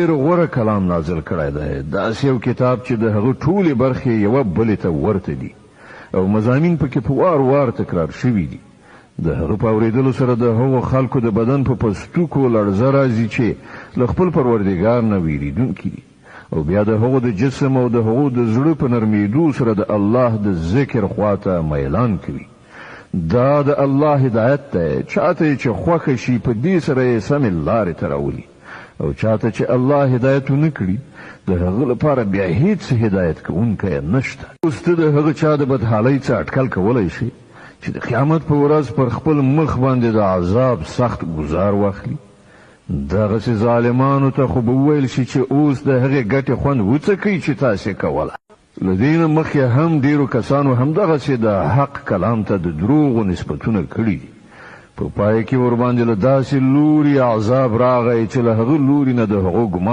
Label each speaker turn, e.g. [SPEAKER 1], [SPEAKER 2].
[SPEAKER 1] ډېر غوره کلام نازل کړی دی، داسې یو کتاب چې د هغه ټولې برخې یوه بلې ته ورته دي او مضامین پکې په وار وار تکرار شوي دي. د هغه په اورېدلو سره د هغو خلکو د بدن په پستوکو لړزه راځي چې له خپل پروردګار نه ویریدونکي دي، او بیا د هغو د جسم او د هغو د زړه په نرمېدو سره د الله د ذکر خواته میلان کوي. دا د الله هدایت دی، چاته چې خوښه شي په دې سره یې سمې لارې ته راولي، او چاته چې الله هدایت ونه کړي د هغه لپاره بیا هیڅ هدایت کوونکی نشته. اوس ته د هغه چا د بدحالۍ څخه اټکل کولی شي چې د قیامت په ورځ پر خپل مخ باندې د عذاب سخت گزار واخلي؟ دغسې ظالمانو ته خو به وویل شي چې اوس د هغې ګټې خوند وڅکئ چې تاسې کوله. له دې نه مخکې هم ډېرو کسانو همدغسې د حق کلام ته د دروغو نسبتونه کړي دي. په پای کې ورباندې له داسې لوري عذاب راغی چې له هغه لوري نه د هغو ګمان